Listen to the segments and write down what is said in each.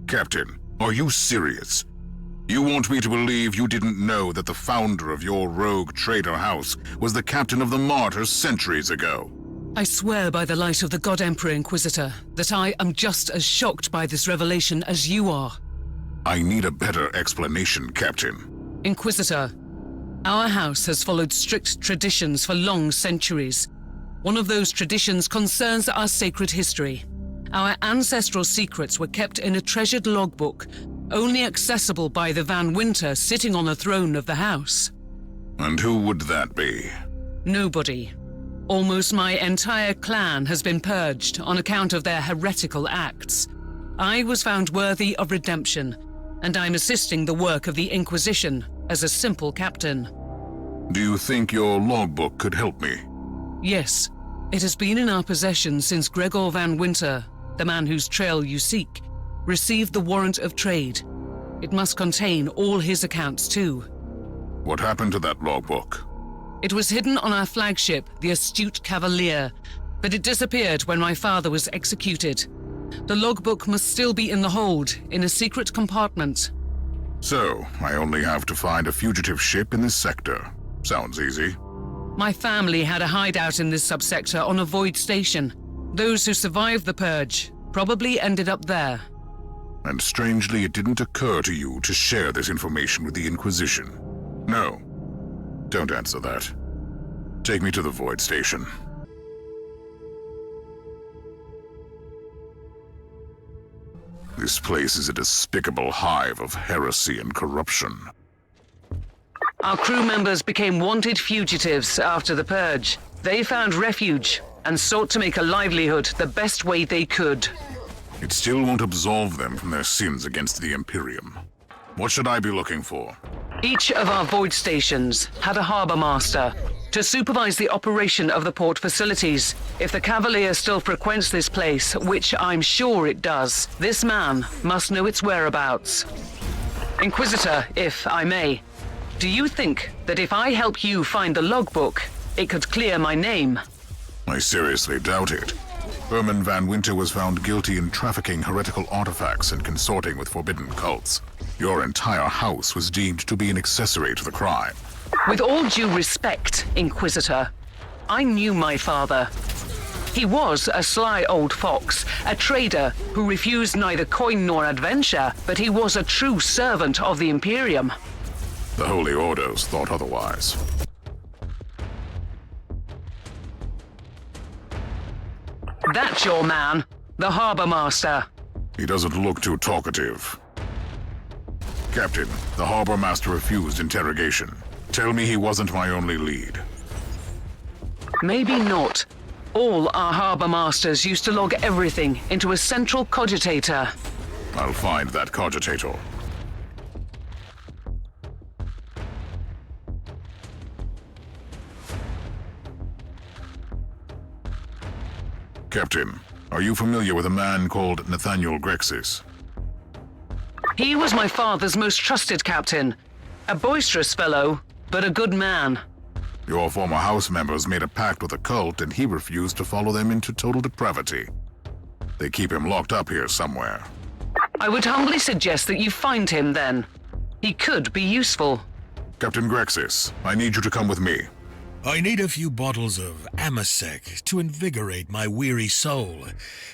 Captain, are you serious? You want me to believe you didn't know that the founder of your rogue traitor house was the captain of the Martyrs centuries ago? I swear by the light of the God Emperor Inquisitor that I am just as shocked by this revelation as you are. I need a better explanation, Captain. Inquisitor, our house has followed strict traditions for long centuries. One of those traditions concerns our sacred history. Our ancestral secrets were kept in a treasured logbook, only accessible by the Van Winter sitting on the throne of the house. And who would that be? Nobody. Almost my entire clan has been purged on account of their heretical acts. I was found worthy of redemption, and I'm assisting the work of the Inquisition as a simple captain. Do you think your logbook could help me? Yes. It has been in our possession since Gregor Van Winter, the man whose trail you seek, received the warrant of trade. It must contain all his accounts too. What happened to that logbook? It was hidden on our flagship, the Astute Cavalier, but it disappeared when my father was executed. The logbook must still be in the hold, in a secret compartment. So, I only have to find a fugitive ship in this sector. Sounds easy. My family had a hideout in this subsector on a void station. Those who survived the purge probably ended up there. And strangely, it didn't occur to you to share this information with the Inquisition. No. Don't answer that. Take me to the void station. This place is a despicable hive of heresy and corruption. Our crew members became wanted fugitives after the purge. They found refuge and sought to make a livelihood the best way they could. It still won't absolve them from their sins against the Imperium. What should I be looking for? Each of our void stations had a harbor master to supervise the operation of the port facilities. If the Cavalier still frequents this place, which I'm sure it does, this man must know its whereabouts. Inquisitor, if I may, do you think that if I help you find the logbook, it could clear my name? I seriously doubt it. Herman Van Winter was found guilty in trafficking heretical artifacts and consorting with forbidden cults. Your entire house was deemed to be an accessory to the crime. With all due respect, Inquisitor, I knew my father. He was a sly old fox, a trader who refused neither coin nor adventure, but he was a true servant of the Imperium. The Holy Orders thought otherwise. That's your man, the harbor master. He doesn't look too talkative. Captain, the harbor master refused interrogation. Tell me he wasn't my only lead. Maybe not. All our harbor masters used to log everything into a central cogitator. I'll find that cogitator. Captain, are you familiar with a man called Nathaniel Grexis? He was my father's most trusted captain. A boisterous fellow, but a good man. Your former house members made a pact with a cult and he refused to follow them into total depravity. They keep him locked up here somewhere. I would humbly suggest that you find him then. He could be useful. Captain Grexis, I need you to come with me. I need a few bottles of Amasec to invigorate my weary soul,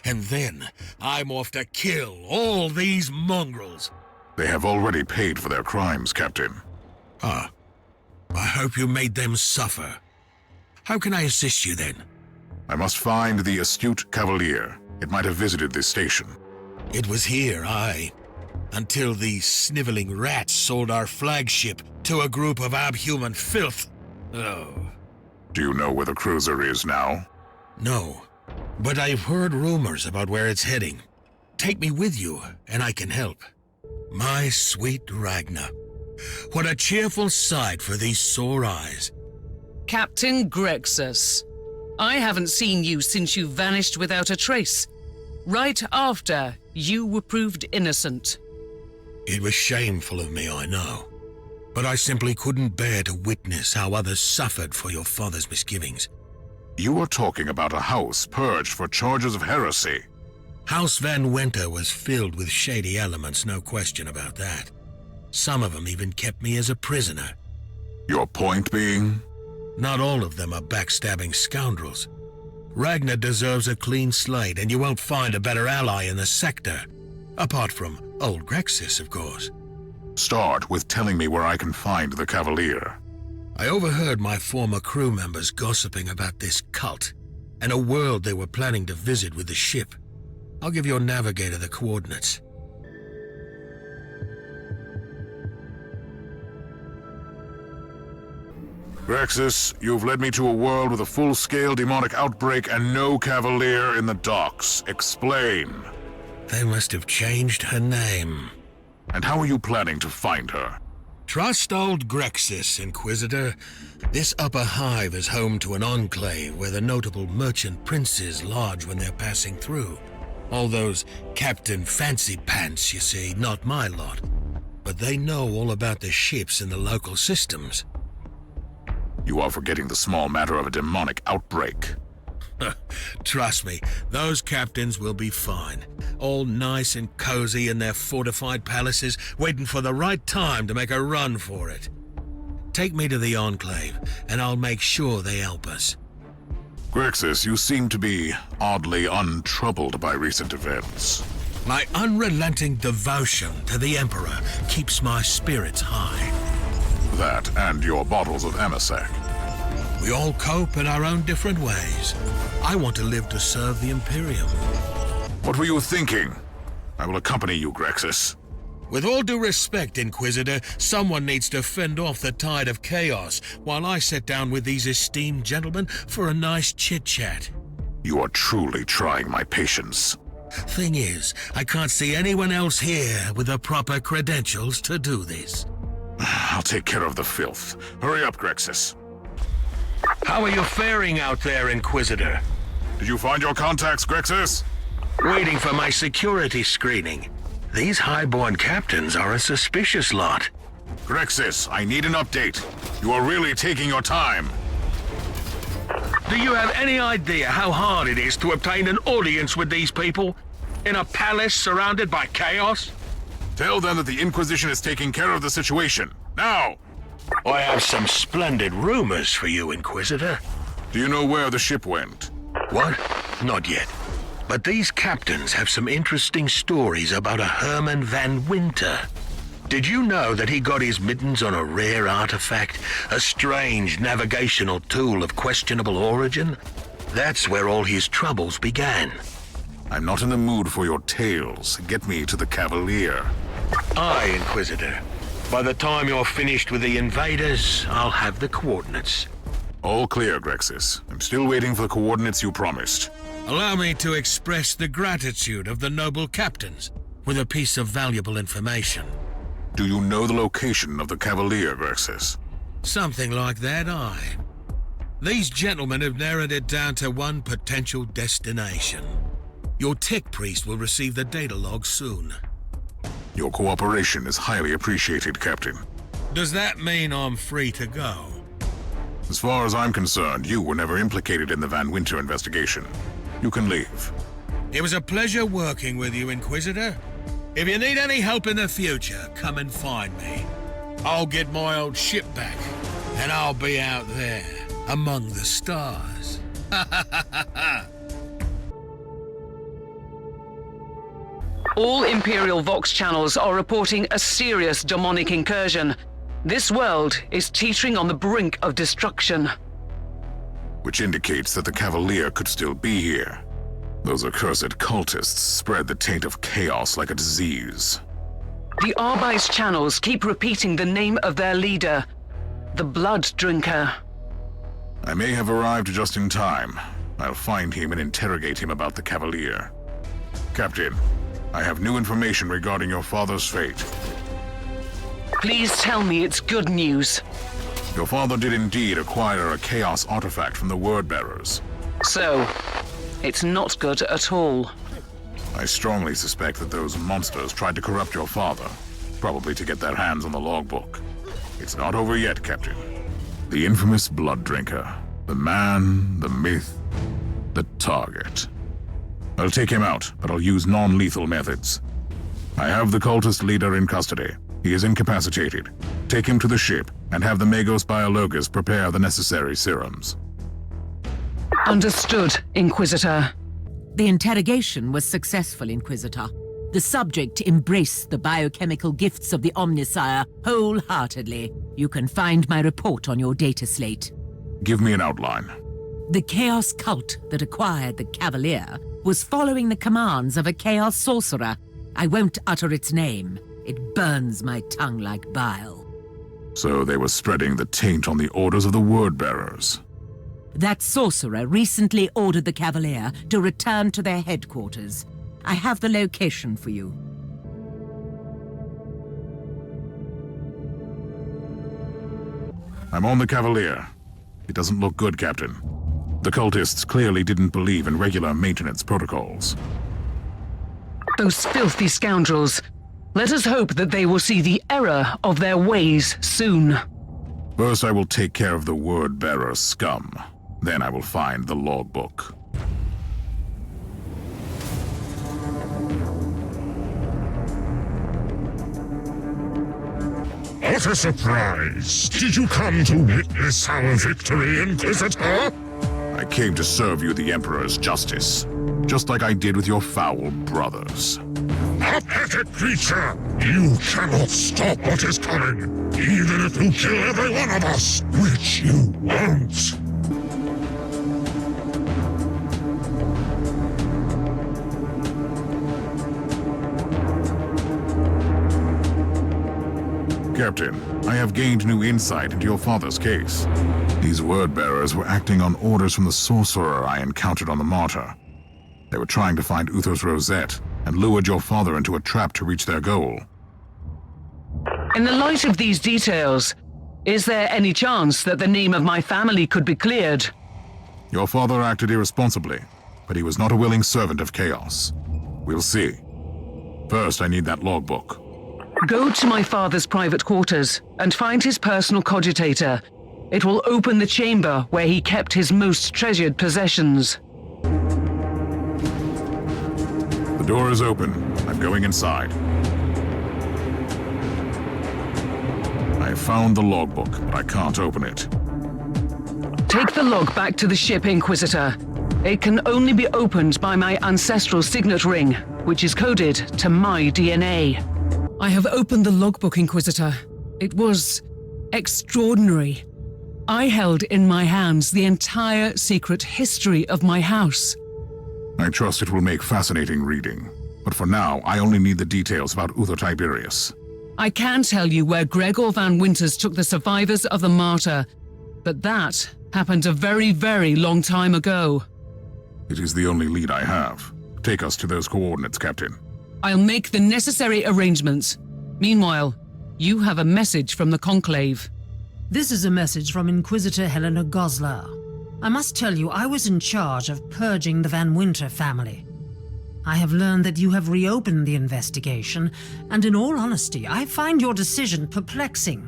and then I'm off to kill all these mongrels. They have already paid for their crimes, Captain. Ah, I hope you made them suffer. How can I assist you then? I must find the Astute Cavalier. It might have visited this station. It was here, aye, until these sniveling rats sold our flagship to a group of abhuman filth. Oh. Do you know where the cruiser is now? No, but I've heard rumors about where it's heading. Take me with you, and I can help. My sweet Ragna, what a cheerful sight for these sore eyes. Captain Grexis, I haven't seen you since you vanished without a trace. Right after you were proved innocent. It was shameful of me, I know. But I simply couldn't bear to witness how others suffered for your father's misgivings. You are talking about a house purged for charges of heresy. House Van Winter was filled with shady elements, no question about that. Some of them even kept me as a prisoner. Your point being? Not all of them are backstabbing scoundrels. Ragnar deserves a clean slate, and you won't find a better ally in the sector. Apart from old Grexis, of course. Start with telling me where I can find the Cavalier. I overheard my former crew members gossiping about this cult, and a world they were planning to visit with the ship. I'll give your navigator the coordinates. Grexis, you've led me to a world with a full-scale demonic outbreak and no Cavalier in the docks. Explain. They must have changed her name. And how are you planning to find her? Trust old Grexis, Inquisitor. This upper hive is home to an enclave where the notable merchant princes lodge when they're passing through. All those Captain Fancy Pants, you see, not my lot. But they know all about the ships in the local systems. You are forgetting the small matter of a demonic outbreak. Trust me, those captains will be fine. All nice and cozy in their fortified palaces, waiting for the right time to make a run for it. Take me to the Enclave, and I'll make sure they help us. Grexis, you seem to be oddly untroubled by recent events. My unrelenting devotion to the Emperor keeps my spirits high. That and your bottles of Amasec. We all cope in our own different ways. I want to live to serve the Imperium. What were you thinking? I will accompany you, Grexis. With all due respect, Inquisitor, someone needs to fend off the tide of chaos while I sit down with these esteemed gentlemen for a nice chit-chat. You are truly trying my patience. Thing is, I can't see anyone else here with the proper credentials to do this. I'll take care of the filth. Hurry up, Grexis. How are you faring out there, Inquisitor? Did you find your contacts, Grexis? Waiting for my security screening. These highborn captains are a suspicious lot. Grexis, I need an update. You are really taking your time. Do you have any idea how hard it is to obtain an audience with these people? In a palace surrounded by chaos? Tell them that the Inquisition is taking care of the situation. Now! I have some splendid rumors for you, Inquisitor. Do you know where the ship went? What? Not yet. But these captains have some interesting stories about a Herman Van Winter. Did you know that he got his mittens on a rare artifact? A strange navigational tool of questionable origin? That's where all his troubles began. I'm not in the mood for your tales. Get me to the Cavalier. Aye, Inquisitor. By the time you're finished with the invaders, I'll have the coordinates. All clear, Grexis. I'm still waiting for the coordinates you promised. Allow me to express the gratitude of the noble captains with a piece of valuable information. Do you know the location of the Cavalier, Grexis? Something like that, aye. These gentlemen have narrowed it down to one potential destination. Your tech priest will receive the data log soon. Your cooperation is highly appreciated, Captain. Does that mean I'm free to go? As far as I'm concerned, you were never implicated in the Van Winter investigation. You can leave. It was a pleasure working with you, Inquisitor. If you need any help in the future, come and find me. I'll get my old ship back, and I'll be out there, among the stars. All Imperial Vox channels are reporting a serious demonic incursion. This world is teetering on the brink of destruction. Which indicates that the Cavalier could still be here. Those accursed cultists spread the taint of chaos like a disease. The Arbei's channels keep repeating the name of their leader, the Blood Drinker. I may have arrived just in time. I'll find him and interrogate him about the Cavalier. Captain, I have new information regarding your father's fate. Please tell me it's good news. Your father did indeed acquire a chaos artifact from the Wordbearers. So, it's not good at all. I strongly suspect that those monsters tried to corrupt your father, probably to get their hands on the logbook. It's not over yet, Captain. The infamous Blood Drinker. The man, the myth, the target. I'll take him out, but I'll use non-lethal methods. I have the cultist leader in custody. He is incapacitated. Take him to the ship and have the Magos Biologus prepare the necessary serums. Understood, Inquisitor. The interrogation was successful, Inquisitor. The subject embraced the biochemical gifts of the Omnisire wholeheartedly. You can find my report on your data slate. Give me an outline. The Chaos cult that acquired the Cavalier was following the commands of a Chaos sorcerer. I won't utter its name. It burns my tongue like bile. So they were spreading the taint on the orders of the Word-bearers. That sorcerer recently ordered the Cavalier to return to their headquarters. I have the location for you. I'm on the Cavalier. It doesn't look good, Captain. The cultists clearly didn't believe in regular maintenance protocols. Those filthy scoundrels. Let us hope that they will see the error of their ways soon. First, I will take care of the Word-bearer scum. Then I will find the logbook. What a surprise! Did you come to witness our victory, Inquisitor? I came to serve you the Emperor's justice, just like I did with your foul brothers. Pathetic creature! You cannot stop what is coming, even if you kill every one of us, which you won't. Captain, I have gained new insight into your father's case. These word-bearers were acting on orders from the sorcerer I encountered on the Martyr. They were trying to find Uther's rosette and lured your father into a trap to reach their goal. In the light of these details, is there any chance that the name of my family could be cleared? Your father acted irresponsibly, but he was not a willing servant of chaos. We'll see. First, I need that logbook. Go to my father's private quarters and find his personal cogitator. It will open the chamber where he kept his most treasured possessions. The door is open. I'm going inside. I have found the logbook, but I can't open it. Take the log back to the ship, Inquisitor. It can only be opened by my ancestral signet ring, which is coded to my DNA. I have opened the logbook, Inquisitor. It was extraordinary. I held in my hands the entire secret history of my house. I trust it will make fascinating reading. But for now, I only need the details about Uther Tiberius. I can tell you where Gregor Van Winters took the survivors of the Martyr, but that happened a very, very long time ago. It is the only lead I have. Take us to those coordinates, Captain. I'll make the necessary arrangements. Meanwhile, you have a message from the Conclave. This is a message from Inquisitor Helena Goslar. I must tell you, I was in charge of purging the Van Winter family. I have learned that you have reopened the investigation, and in all honesty, I find your decision perplexing.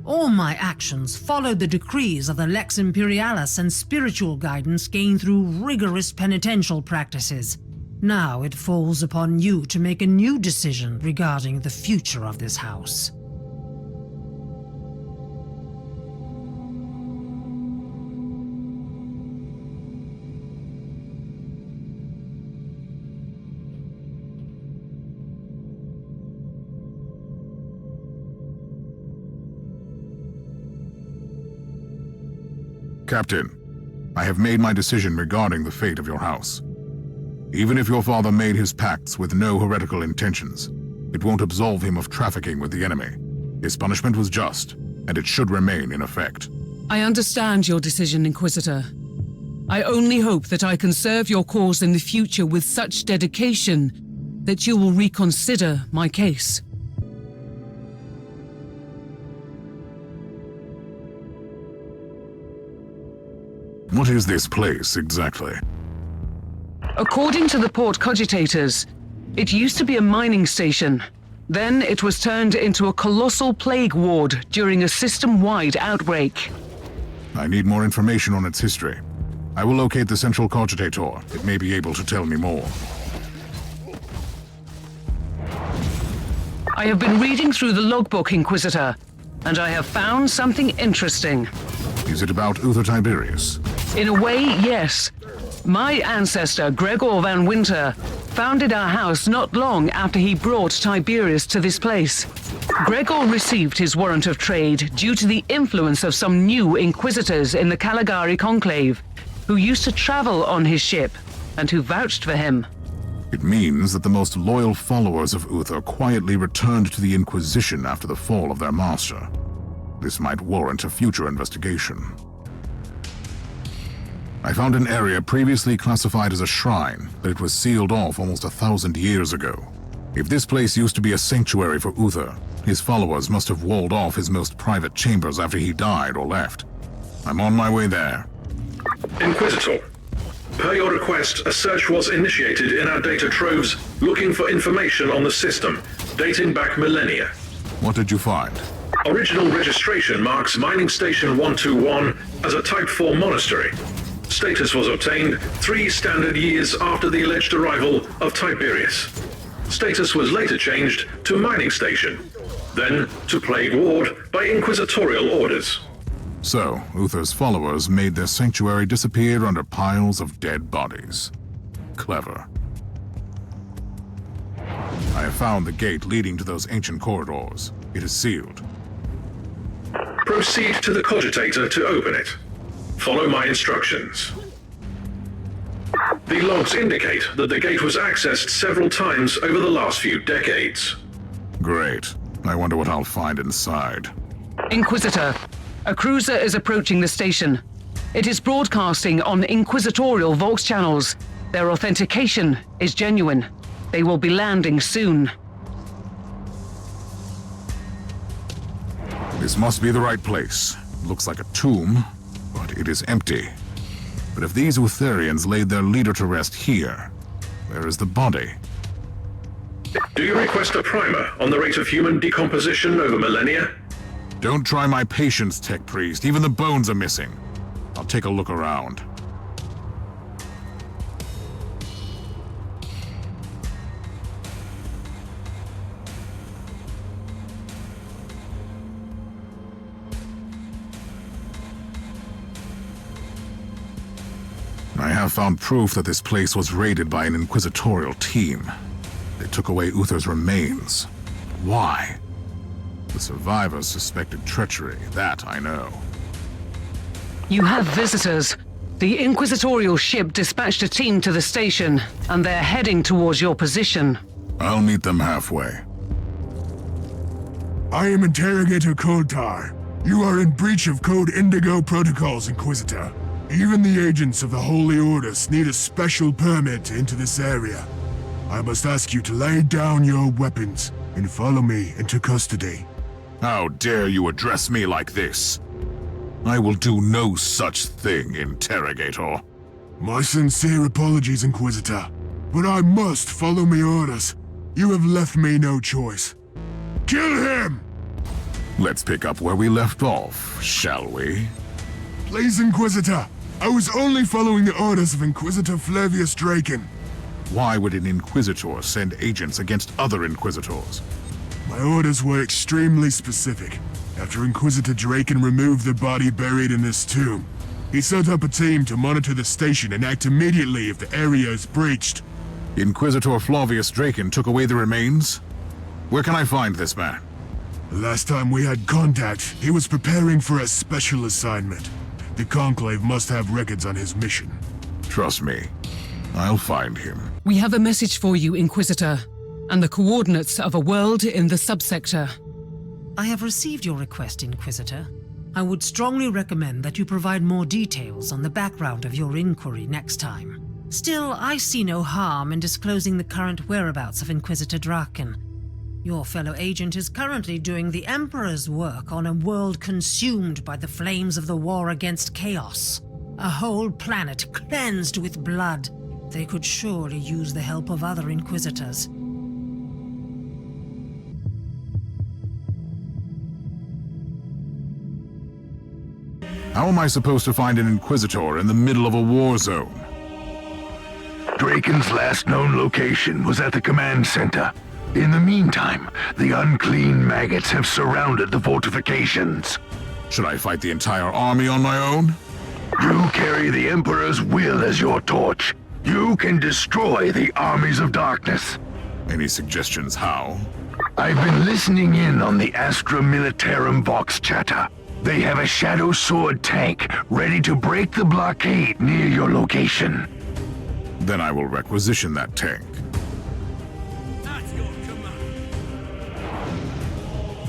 All my actions followed the decrees of the Lex Imperialis and spiritual guidance gained through rigorous penitential practices. Now it falls upon you to make a new decision regarding the future of this house. Captain, I have made my decision regarding the fate of your house. Even if your father made his pacts with no heretical intentions, it won't absolve him of trafficking with the enemy. His punishment was just, and it should remain in effect. I understand your decision, Inquisitor. I only hope that I can serve your cause in the future with such dedication that you will reconsider my case. What is this place, exactly? According to the port cogitators, it used to be a mining station. Then it was turned into a colossal plague ward during a system-wide outbreak. I need more information on its history. I will locate the central cogitator. It may be able to tell me more. I have been reading through the logbook, Inquisitor, and I have found something interesting. Is it about Uther Tiberius? In a way, yes. My ancestor, Gregor van Winter, founded our house not long after he brought Tiberius to this place. Gregor received his warrant of trade due to the influence of some new inquisitors in the Caligari Conclave, who used to travel on his ship, and who vouched for him. It means that the most loyal followers of Uther quietly returned to the Inquisition after the fall of their master. This might warrant a future investigation. I found an area previously classified as a shrine, but it was sealed off almost 1,000 years ago. If this place used to be a sanctuary for Uther, his followers must have walled off his most private chambers after he died or left. I'm on my way there. Inquisitor, per your request, a search was initiated in our data troves looking for information on the system, dating back millennia. What did you find? Original registration marks Mining Station 121 as a Type 4 monastery. Status was obtained 3 standard years after the alleged arrival of Tiberius. Status was later changed to Mining Station, then to Plague Ward by inquisitorial orders. So, Uther's followers made their sanctuary disappear under piles of dead bodies. Clever. I have found the gate leading to those ancient corridors. It is sealed. Proceed to the cogitator to open it. Follow my instructions. The logs indicate that the gate was accessed several times over the last few decades. Great. I wonder what I'll find inside. Inquisitor, a cruiser is approaching the station. It is broadcasting on inquisitorial Vox channels. Their authentication is genuine. They will be landing soon. This must be the right place. Looks like a tomb, but it is empty. But if these Utherians laid their leader to rest here, where is the body? Do you request a primer on the rate of human decomposition over millennia? Don't try my patience, Tech Priest. Even the bones are missing. I'll take a look around. I have found proof that this place was raided by an inquisitorial team. They took away Uther's remains. Why? The survivors suspected treachery, that I know. You have visitors. The inquisitorial ship dispatched a team to the station, and they're heading towards your position. I'll meet them halfway. I am Interrogator Contada. You are in breach of Code Indigo protocols, Inquisitor. Even the agents of the Holy Orders need a special permit to enter this area. I must ask you to lay down your weapons and follow me into custody. How dare you address me like this? I will do no such thing, Interrogator. My sincere apologies, Inquisitor, but I must follow my orders. You have left me no choice. Kill him! Let's pick up where we left off, shall we? Please, Inquisitor. I was only following the orders of Inquisitor Flavius Draken. Why would an Inquisitor send agents against other Inquisitors? My orders were extremely specific. After Inquisitor Draken removed the body buried in this tomb, he set up a team to monitor the station and act immediately if the area is breached. Inquisitor Flavius Draken took away the remains? Where can I find this man? The last time we had contact, he was preparing for a special assignment. The Conclave must have records on his mission. Trust me, I'll find him. We have a message for you, Inquisitor, and the coordinates of a world in the subsector. I have received your request, Inquisitor. I would strongly recommend that you provide more details on the background of your inquiry next time. Still, I see no harm in disclosing the current whereabouts of Inquisitor Draken. Your fellow agent is currently doing the Emperor's work on a world consumed by the flames of the war against chaos. A whole planet cleansed with blood. They could surely use the help of other Inquisitors. How am I supposed to find an Inquisitor in the middle of a war zone? Draken's last known location was at the command center. In the meantime, the unclean maggots have surrounded the fortifications. Should I fight the entire army on my own? You carry the Emperor's will as your torch. You can destroy the armies of darkness. Any suggestions how? I've been listening in on the Astra Militarum Vox chatter. They have a Shadow Sword tank ready to break the blockade near your location. Then I will requisition that tank.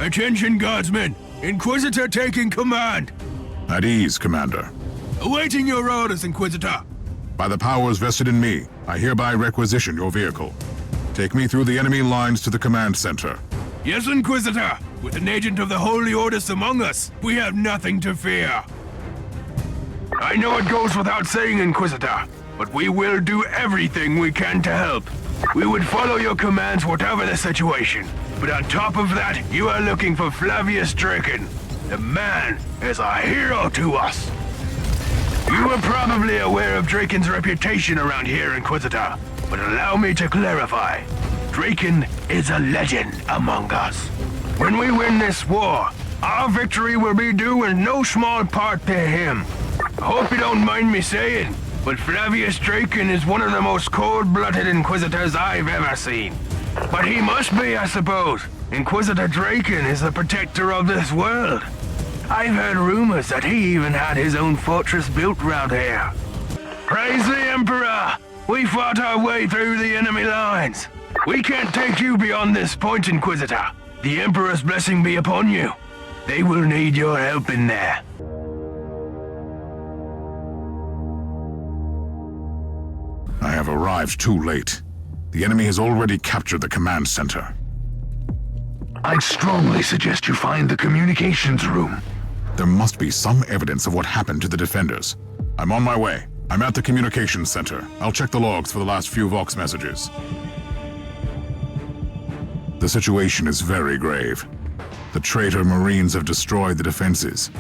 Attention, guardsmen! Inquisitor taking command! At ease, Commander. Awaiting your orders, Inquisitor! By the powers vested in me, I hereby requisition your vehicle. Take me through the enemy lines to the command center. Yes, Inquisitor! With an agent of the Holy Orders among us, we have nothing to fear. I know it goes without saying, Inquisitor, but we will do everything we can to help. We would follow your commands whatever the situation. But on top of that, you are looking for Flavius Draken. The man is a hero to us. You are probably aware of Draken's reputation around here, Inquisitor. But allow me to clarify. Draken is a legend among us. When we win this war, our victory will be due in no small part to him. I hope you don't mind me saying, but Flavius Draken is one of the most cold-blooded Inquisitors I've ever seen. But he must be, I suppose. Inquisitor Draken is the protector of this world. I've heard rumors that he even had his own fortress built round here. Praise the Emperor! We fought our way through the enemy lines. We can't take you beyond this point, Inquisitor. The Emperor's blessing be upon you. They will need your help in there. I have arrived too late. The enemy has already captured the command center. I'd strongly suggest you find the communications room. There must be some evidence of what happened to the defenders. I'm on my way. I'm at the communications center. I'll check the logs for the last few Vox messages. The situation is very grave. The traitor Marines have destroyed the defenses.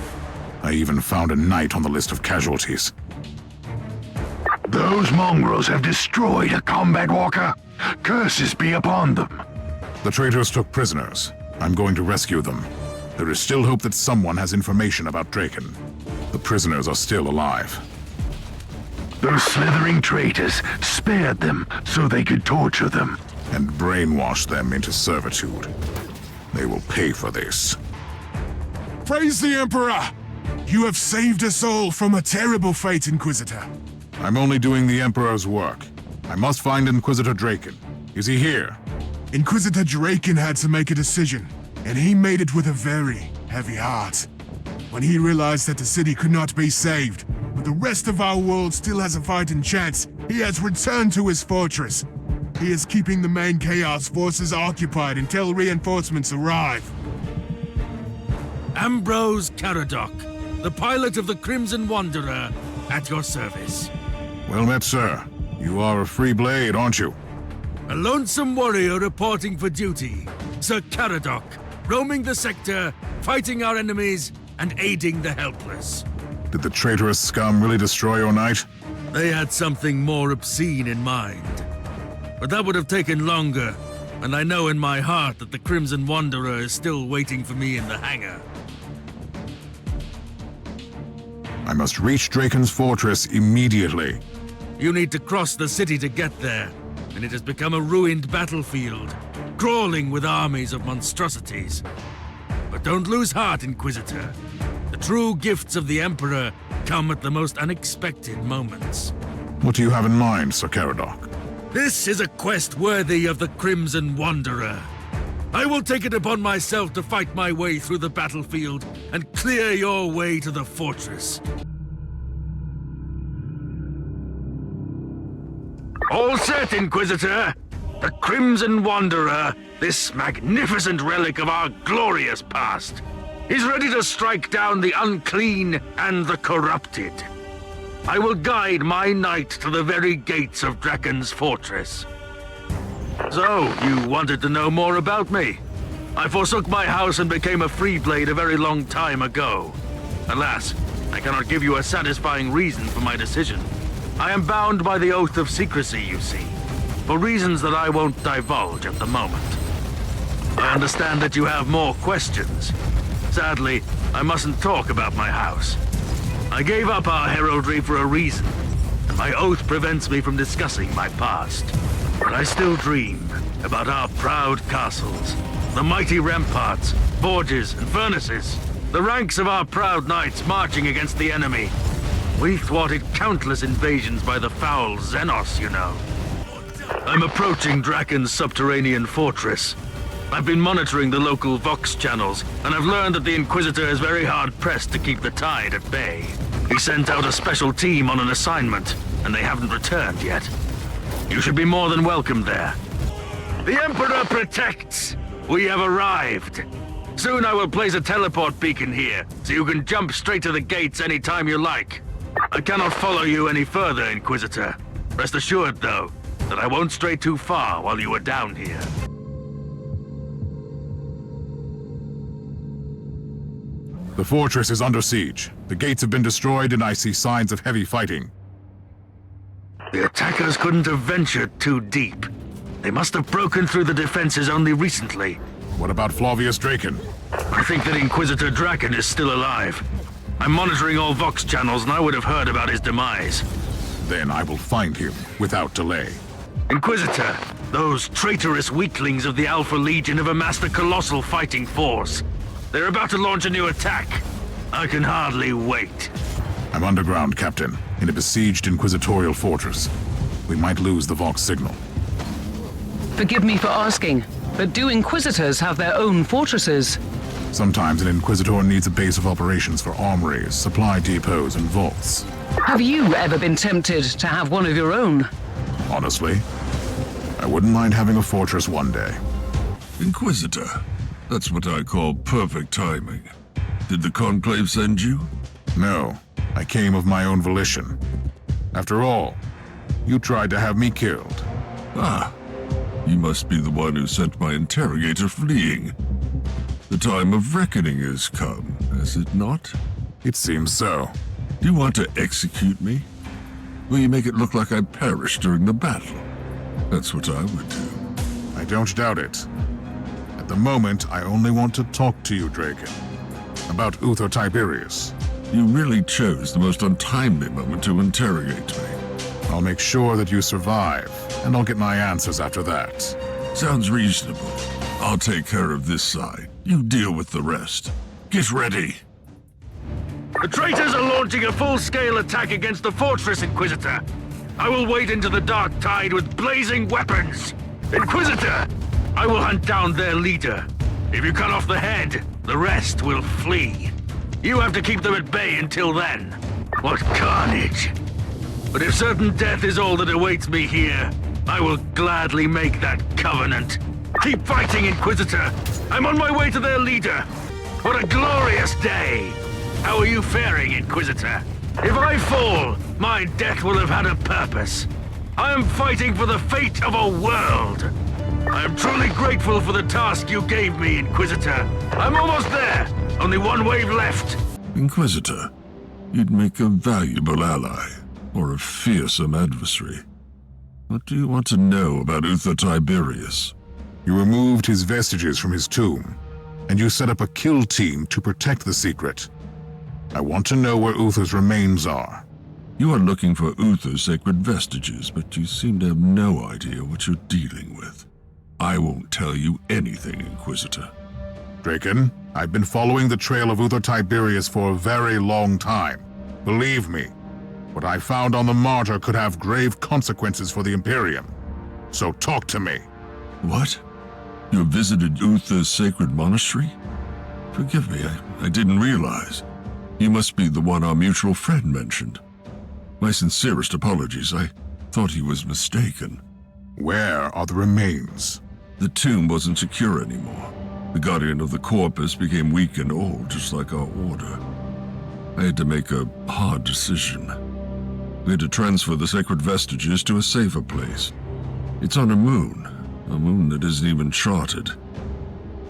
I even found a knight on the list of casualties. Those mongrels have destroyed a combat walker. Curses be upon them. The traitors took prisoners. I'm going to rescue them. There is still hope that someone has information about Draken. The prisoners are still alive. Those slithering traitors spared them so they could torture them. And brainwash them into servitude. They will pay for this. Praise the Emperor! You have saved us all from a terrible fate, Inquisitor. I'm only doing the Emperor's work. I must find Inquisitor Draken. Is he here? Inquisitor Draken had to make a decision, and he made it with a very heavy heart. When he realized that the city could not be saved, but the rest of our world still has a fighting chance, he has returned to his fortress. He is keeping the main Chaos forces occupied until reinforcements arrive. Ambrose Caradoc, the pilot of the Crimson Wanderer, at your service. Well met, sir. You are a free blade, aren't you? A lonesome warrior reporting for duty. Sir Caradoc, roaming the sector, fighting our enemies, and aiding the helpless. Did the traitorous scum really destroy your knight? They had something more obscene in mind. But that would have taken longer, and I know in my heart that the Crimson Wanderer is still waiting for me in the hangar. I must reach Draken's fortress immediately. You need to cross the city to get there, and it has become a ruined battlefield, crawling with armies of monstrosities. But don't lose heart, Inquisitor. The true gifts of the Emperor come at the most unexpected moments. What do you have in mind, Sir Caradoc? This is a quest worthy of the Crimson Wanderer. I will take it upon myself to fight my way through the battlefield and clear your way to the fortress. All set, Inquisitor! The Crimson Wanderer, this magnificent relic of our glorious past, is ready to strike down the unclean and the corrupted. I will guide my knight to the very gates of Draken's fortress. So, you wanted to know more about me? I forsook my house and became a free blade a very long time ago. Alas, I cannot give you a satisfying reason for my decision. I am bound by the oath of secrecy, you see, for reasons that I won't divulge at the moment. I understand that you have more questions. Sadly, I mustn't talk about my house. I gave up our heraldry for a reason, and my oath prevents me from discussing my past. But I still dream about our proud castles, the mighty ramparts, forges, and furnaces, the ranks of our proud knights marching against the enemy. We thwarted countless invasions by the foul Xenos, you know. I'm approaching Draken's subterranean fortress. I've been monitoring the local Vox channels, and I've learned that the Inquisitor is very hard-pressed to keep the tide at bay. He sent out a special team on an assignment, and they haven't returned yet. You should be more than welcome there. The Emperor protects! We have arrived! Soon I will place a teleport beacon here, so you can jump straight to the gates anytime you like. I cannot follow you any further, Inquisitor. Rest assured, though, that I won't stray too far while you are down here. The fortress is under siege. The gates have been destroyed and I see signs of heavy fighting. The attackers couldn't have ventured too deep. They must have broken through the defenses only recently. What about Flavius Draken? I think that Inquisitor Draken is still alive. I'm monitoring all Vox channels and I would have heard about his demise. Then I will find him without delay. Inquisitor, those traitorous weaklings of the Alpha Legion have amassed a colossal fighting force. They're about to launch a new attack. I can hardly wait. I'm underground, Captain, in a besieged Inquisitorial fortress. We might lose the Vox signal. Forgive me for asking, but do Inquisitors have their own fortresses? Sometimes an Inquisitor needs a base of operations for armories, supply depots, and vaults. Have you ever been tempted to have one of your own? Honestly, I wouldn't mind having a fortress one day. Inquisitor. That's what I call perfect timing. Did the Conclave send you? No, I came of my own volition. After all, you tried to have me killed. Ah, you must be the one who sent my interrogator fleeing. The time of reckoning has come, has it not? It seems so. Do you want to execute me? Will you make it look like I perished during the battle? That's what I would do. I don't doubt it. At the moment, I only want to talk to you, Draken. About Uther Tiberius. You really chose the most untimely moment to interrogate me. I'll make sure that you survive, and I'll get my answers after that. Sounds reasonable. I'll take care of this side. You deal with the rest. Get ready. The traitors are launching a full-scale attack against the fortress, Inquisitor. I will wade into the dark tide with blazing weapons. Inquisitor, I will hunt down their leader. If you cut off the head, the rest will flee. You have to keep them at bay until then. What carnage! But if certain death is all that awaits me here, I will gladly make that covenant. Keep fighting, Inquisitor! I'm on my way to their leader! What a glorious day! How are you faring, Inquisitor? If I fall, my death will have had a purpose. I am fighting for the fate of a world! I am truly grateful for the task you gave me, Inquisitor. I'm almost there! Only one wave left! Inquisitor, you'd make a valuable ally, or a fearsome adversary. What do you want to know about Uther Tiberius? You removed his vestiges from his tomb, and you set up a kill team to protect the secret. I want to know where Uther's remains are. You are looking for Uther's sacred vestiges, but you seem to have no idea what you're dealing with. I won't tell you anything, Inquisitor. Draken, I've been following the trail of Uther Tiberius for a very long time. Believe me, what I found on the Martyr could have grave consequences for the Imperium. So talk to me. What? You have visited Uther's sacred monastery? Forgive me, I didn't realize. You must be the one our mutual friend mentioned. My sincerest apologies, I thought he was mistaken. Where are the remains? The tomb wasn't secure anymore. The Guardian of the Corpus became weak and old, just like our order. I had to make a hard decision. We had to transfer the sacred vestiges to a safer place. It's on a moon that isn't even charted.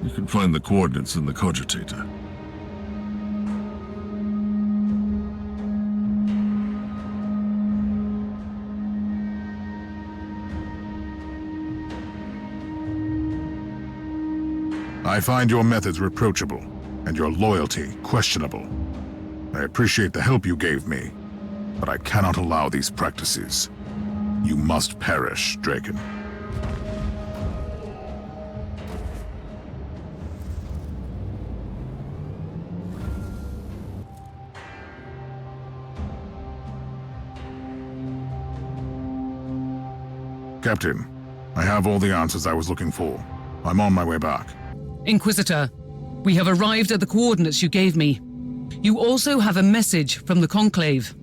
You can find the coordinates in the cogitator. I find your methods reproachable, and your loyalty questionable. I appreciate the help you gave me, but I cannot allow these practices. You must perish, Draken. Captain, I have all the answers I was looking for. I'm on my way back. Inquisitor, we have arrived at the coordinates you gave me. You also have a message from the Conclave.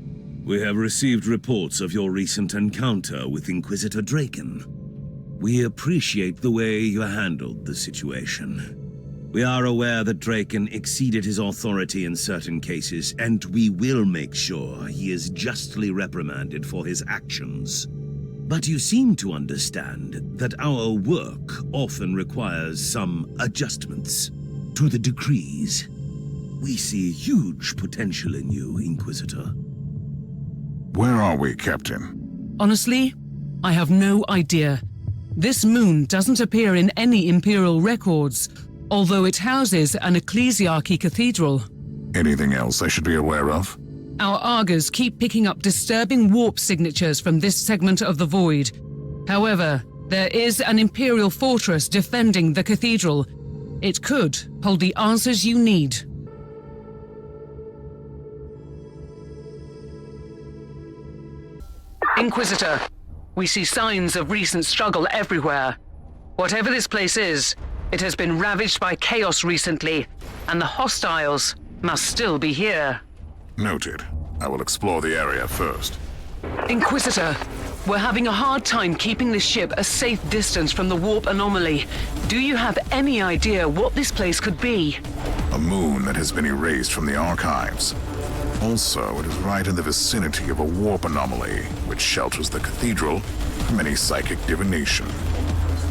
We have received reports of your recent encounter with Inquisitor Draken. We appreciate the way you handled the situation. We are aware that Draken exceeded his authority in certain cases, and we will make sure he is justly reprimanded for his actions. But you seem to understand that our work often requires some adjustments to the decrees. We see huge potential in you, Inquisitor. Where are we, Captain? Honestly, I have no idea. This moon doesn't appear in any Imperial records, although it houses an ecclesiarchy cathedral. Anything else I should be aware of? Our Argers keep picking up disturbing warp signatures from this segment of the void. However, there is an Imperial fortress defending the cathedral. It could hold the answers you need. Inquisitor, we see signs of recent struggle everywhere. Whatever this place is, it has been ravaged by chaos recently, and the hostiles must still be here. Noted. I will explore the area first. Inquisitor, we're having a hard time keeping this ship a safe distance from the warp anomaly. Do you have any idea what this place could be? A moon that has been erased from the archives. Also, it is right in the vicinity of a warp anomaly, which shelters the cathedral from any psychic divination.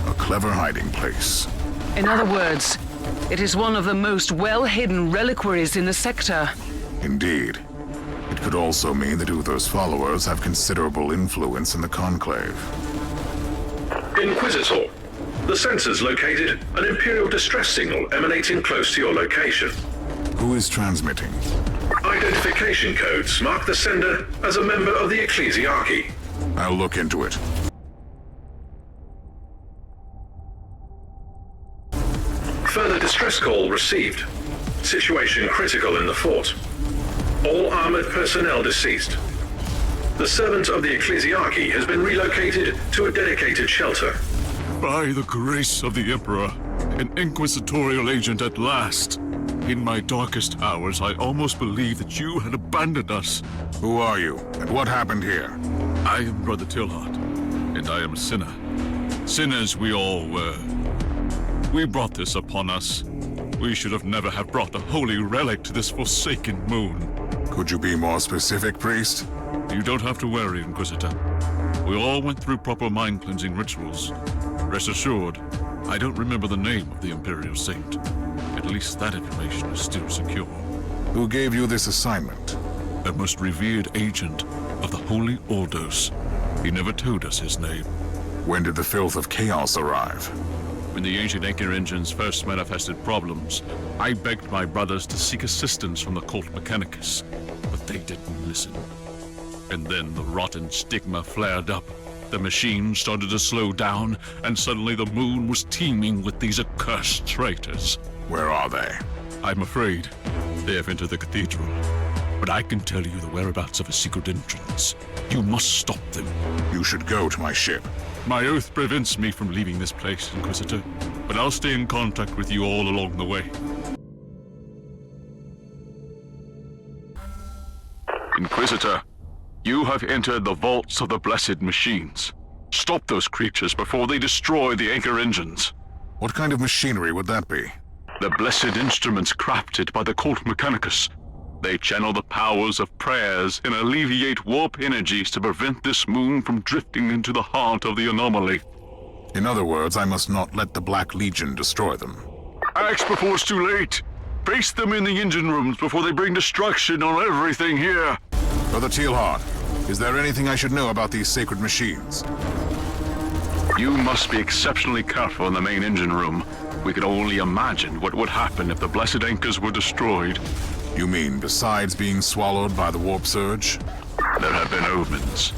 A clever hiding place. In other words, it is one of the most well-hidden reliquaries in the sector. Indeed. It could also mean that Uther's followers have considerable influence in the Conclave. Inquisitor, the sensors located an Imperial distress signal emanating close to your location. Who is transmitting? Identification codes mark the sender as a member of the ecclesiarchy. I'll look into it. Further distress call received. Situation critical in the fort. All armored personnel deceased. The servant of the ecclesiarchy has been relocated to a dedicated shelter. By the grace of the Emperor, an inquisitorial agent at last. In my darkest hours, I almost believed that you had abandoned us. Who are you, and what happened here? I am Brother Tilhart, and I am a sinner. Sinners we all were. We brought this upon us. We should have never have brought a holy relic to this forsaken moon. Could you be more specific, priest? You don't have to worry, Inquisitor. We all went through proper mind-cleansing rituals. Rest assured, I don't remember the name of the Imperial Saint. At least that information is still secure. Who gave you this assignment? A most revered agent of the Holy Ordos. He never told us his name. When did the filth of chaos arrive? When the ancient anchor engines first manifested problems, I begged my brothers to seek assistance from the cult Mechanicus, but they didn't listen. And then the rotten stigma flared up. The machine started to slow down, and suddenly the moon was teeming with these accursed traitors. Where are they? I'm afraid they have entered the cathedral, but I can tell you the whereabouts of a secret entrance. You must stop them. You should go to my ship. My oath prevents me from leaving this place, Inquisitor, but I'll stay in contact with you all along the way. Inquisitor, you have entered the vaults of the Blessed Machines. Stop those creatures before they destroy the anchor engines. What kind of machinery would that be? The blessed instruments crafted by the cult Mechanicus. They channel the powers of prayers and alleviate warp energies to prevent this moon from drifting into the heart of the anomaly. In other words, I must not let the Black Legion destroy them. Act before it's too late. Face them in the engine rooms before they bring destruction on everything here. Brother Tealhard, is there anything I should know about these sacred machines? You must be exceptionally careful in the main engine room. We can only imagine what would happen if the blessed anchors were destroyed. You mean besides being swallowed by the warp surge? There have been omens.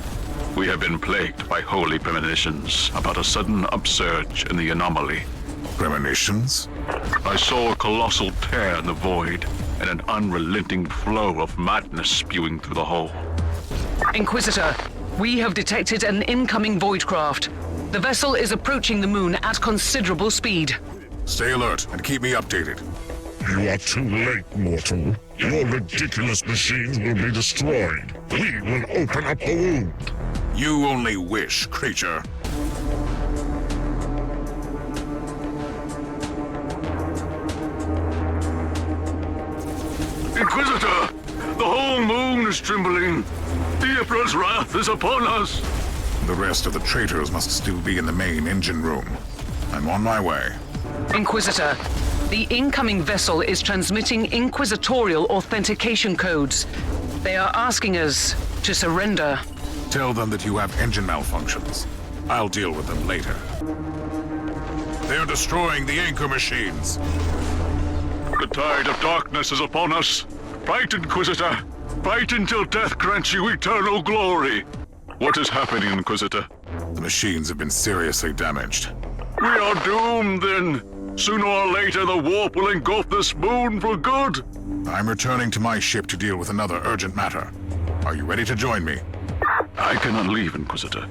We have been plagued by holy premonitions about a sudden upsurge in the anomaly. Premonitions? I saw a colossal tear in the void and an unrelenting flow of madness spewing through the hole. Inquisitor, we have detected an incoming void craft. The vessel is approaching the moon at considerable speed. Stay alert and keep me updated. You are too late, mortal. Your ridiculous machines will be destroyed. We will open up the wound. You only wish, creature. Inquisitor! The whole moon is trembling. The Emperor's wrath is upon us. The rest of the traitors must still be in the main engine room. I'm on my way. Inquisitor, the incoming vessel is transmitting inquisitorial authentication codes. They are asking us to surrender. Tell them that you have engine malfunctions. I'll deal with them later. They're destroying the anchor machines. The tide of darkness is upon us. Fight, Inquisitor. Fight until death grants you eternal glory. What is happening, Inquisitor? The machines have been seriously damaged. We are doomed, then. Sooner or later, the warp will engulf this moon for good. I'm returning to my ship to deal with another urgent matter. Are you ready to join me? I cannot leave, Inquisitor.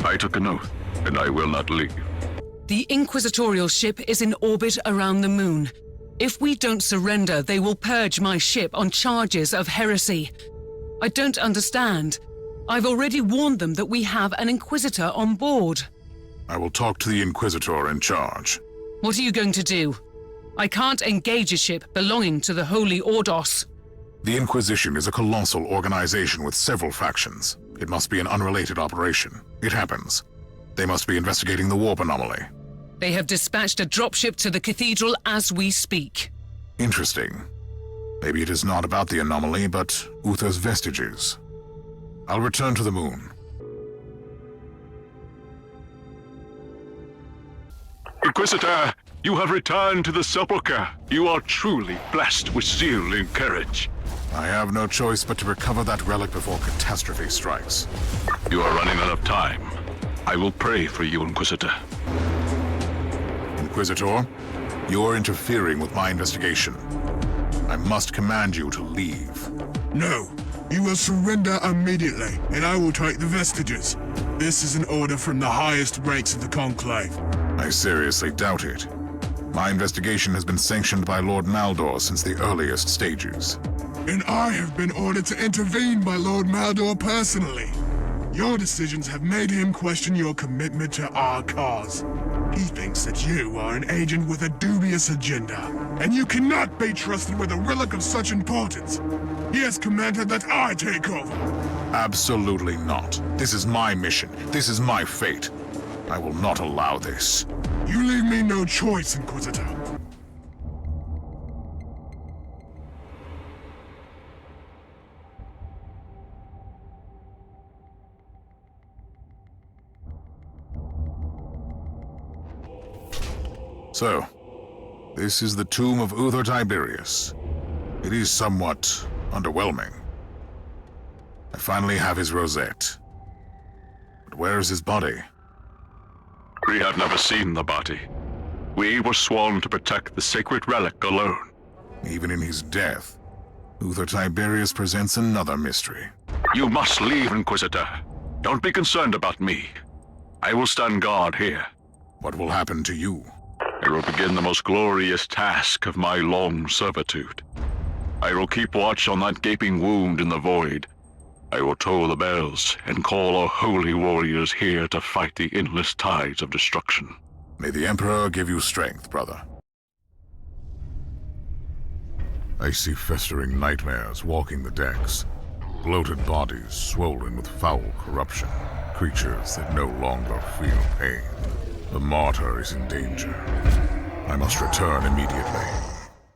I took an oath, and I will not leave. The inquisitorial ship is in orbit around the moon. If we don't surrender, they will purge my ship on charges of heresy. I don't understand. I've already warned them that we have an Inquisitor on board. I will talk to the Inquisitor in charge. What are you going to do? I can't engage a ship belonging to the Holy Ordos. The Inquisition is a colossal organization with several factions. It must be an unrelated operation. It happens. They must be investigating the warp anomaly. They have dispatched a dropship to the cathedral as we speak. Interesting. Maybe it is not about the anomaly, but Uther's vestiges. I'll return to the moon. Inquisitor, you have returned to the Sepulchre. You are truly blessed with zeal and courage. I have no choice but to recover that relic before catastrophe strikes. You are running out of time. I will pray for you, Inquisitor. Inquisitor, you're interfering with my investigation. I must command you to leave. No. You will surrender immediately, and I will take the vestiges. This is an order from the highest ranks of the Conclave. I seriously doubt it. My investigation has been sanctioned by Lord Maldor since the earliest stages. And I have been ordered to intervene by Lord Maldor personally. Your decisions have made him question your commitment to our cause. He thinks that you are an agent with a dubious agenda, and you cannot be trusted with a relic of such importance. He has commanded that I take over. Absolutely not. This is my mission. This is my fate. I will not allow this. You leave me no choice, Inquisitor. So, this is the tomb of Uther Tiberius. It is somewhat underwhelming. I finally have his rosette. But where is his body? We have never seen the body. We were sworn to protect the sacred relic alone. Even in his death, Uther Tiberius presents another mystery. You must leave, Inquisitor. Don't be concerned about me. I will stand guard here. What will happen to you? I will begin the most glorious task of my long servitude. I will keep watch on that gaping wound in the void. I will toll the bells and call our holy warriors here to fight the endless tides of destruction. May the Emperor give you strength, brother. I see festering nightmares walking the decks. Bloated bodies swollen with foul corruption. Creatures that no longer feel pain. The Martyr is in danger. I must return immediately.